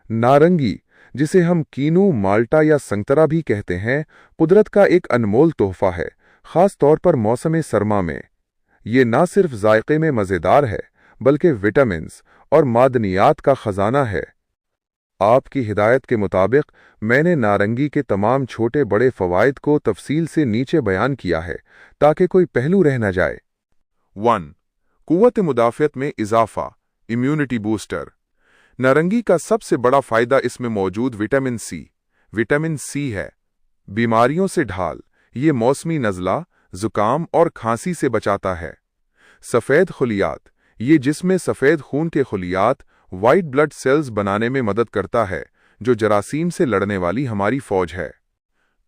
नारंगी, जिसे हम कीनू, माल्टा या संतरा भी कहते हैं, कुदरत का एक अनमोल तोहफा है, खास तौर पर मौसम सरमा में। ये ना सिर्फ जायके में मज़ेदार है, बल्कि विटामिन्स और मादनियात का खजाना है। आपकी हिदायत के मुताबिक मैंने नारंगी के तमाम छोटे बड़े फ़वाइद को तफसील से नीचे बयान किया है, ताकि कोई पहलू रह न जाए। 1. कुव्वत मुदाफ़ियत में इजाफ़ा, इम्यूनिटी बूस्टर। नारंगी का सबसे बड़ा फ़ायदा इसमें मौजूद विटामिन सी है। बीमारियों से ढाल, ये मौसमी नज़ला, ज़ुकाम और खांसी से बचाता है। सफ़ेद खुलियात, ये जिसमें सफ़ेद खून के खुलियात, वाइट ब्लड सेल्स बनाने में मदद करता है, जो जरासीम से लड़ने वाली हमारी फ़ौज है।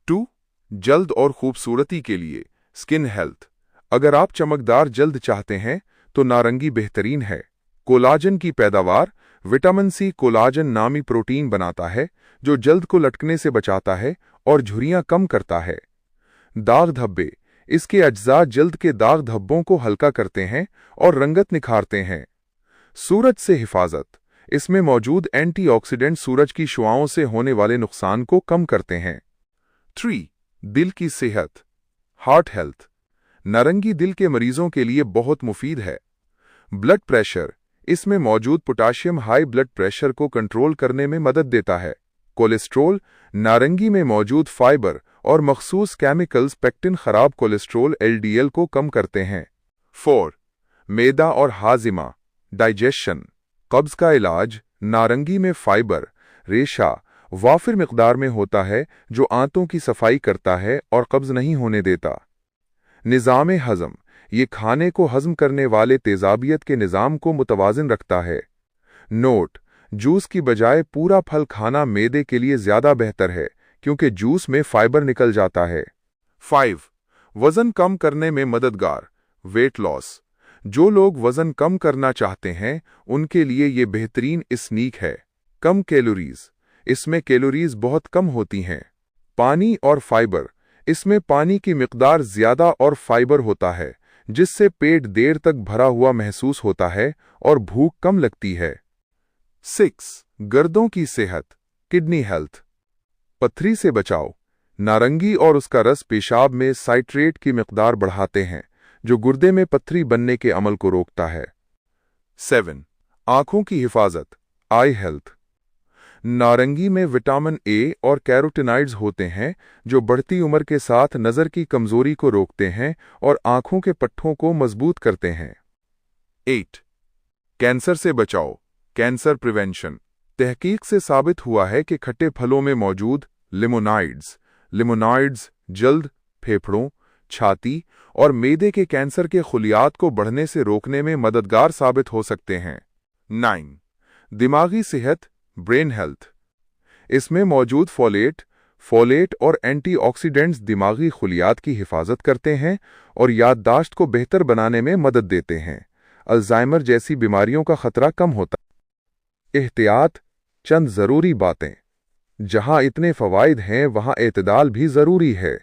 2. जल्द और खूबसूरती के लिए स्किन हेल्थ। अगर आप चमकदार जल्द चाहते हैं तो नारंगी बेहतरीन है। कोलाजन की पैदावार, विटामिन सी कोलाजन नामी प्रोटीन बनाता है, जो जल्द को लटकने से बचाता है और झुर्रियां कम करता है। दाग धब्बे, इसके अज्जा जल्द के दाग धब्बों को हल्का करते हैं और रंगत निखारते हैं। सूरज से हिफाजत, इसमें मौजूद एंटीऑक्सीडेंट सूरज की शुआओं से होने वाले नुकसान को कम करते हैं। 3. दिल की सेहत, हार्ट हेल्थ। नारंगी दिल के मरीजों के लिए बहुत मुफीद है। ब्लड प्रेशर, इसमें मौजूद पोटाशियम हाई ब्लड प्रेशर को कंट्रोल करने में मदद देता है। कोलेस्ट्रोल, नारंगी में मौजूद फाइबर और मखसूस केमिकल्स पेक्टिन खराब कोलेस्ट्रोल LDL को कम करते हैं। 4. मैदा और हाजिमा, डाइजेशन, कब्ज का इलाज। नारंगी में फाइबर, रेशा वाफिर मिकदार में होता है, जो आंतों की सफाई करता है और कब्ज नहीं होने देता। निज़ाम हज़म, ये खाने को हज़म करने वाले तेज़ाबियत के निज़ाम को मुतवाज़िन रखता है। नोट: जूस की बजाय पूरा फल खाना मैदे के लिए ज़्यादा बेहतर है, क्योंकि जूस में फाइबर निकल जाता है। 5. वज़न कम करने में मददगार, वेट लॉस। जो लोग वज़न कम करना चाहते हैं, उनके लिए ये बेहतरीन स्नैक है। कम कैलोरीज, इसमें कैलोरीज बहुत कम होती हैं। पानी और फाइबर, इसमें पानी की मिकदार ज़्यादा और फाइबर होता है, जिससे पेट देर तक भरा हुआ महसूस होता है और भूख कम लगती है। 6. गर्दों की सेहत, किडनी हेल्थ। पथरी से बचाव, नारंगी और उसका रस पेशाब में साइट्रेट की मिकदार बढ़ाते हैं, जो गुर्दे में पथरी बनने के अमल को रोकता है। 7. आँखों की हिफाजत, आई हेल्थ। नारंगी में विटामिन ए और कैरोटीनॉइड्स होते हैं, जो बढ़ती उम्र के साथ नज़र की कमज़ोरी को रोकते हैं और आँखों के पट्टों को मजबूत करते हैं। 8. कैंसर से बचाव, कैंसर प्रिवेंशन। तहकीक से साबित हुआ है कि खट्टे फलों में मौजूद लिमोनॉइड्स जल्द, फेफड़ों, छाती और मैदे के कैंसर के खुलियात को बढ़ने से रोकने में मददगार साबित हो सकते हैं। 9. दिमागी सेहत, ब्रेन हेल्थ। इसमें मौजूद फोलेट और एंटीऑक्सीडेंट्स दिमागी खुलियात की हिफाजत करते हैं और याददाश्त को बेहतर बनाने में मदद देते हैं। अल्जाइमर जैसी बीमारियों का खतरा कम होता है। एहतियात, चंद ज़रूरी बातें। जहां इतने फ़वाइद हैं, वहां एतदाल भी ज़रूरी है।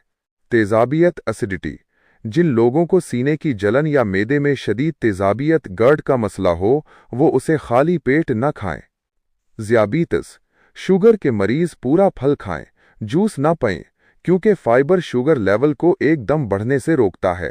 तेज़ाबियत, एसिडिटी। जिन लोगों को सीने की जलन या मैदे में शदीद तेज़ाबियत GERD का मसला हो, वो उसे खाली पेट न खाएं। ज़ियाबीतस, शुगर के मरीज़ पूरा फल खाएं, जूस ना पिएं, क्योंकि फाइबर शुगर लेवल को एकदम बढ़ने से रोकता है।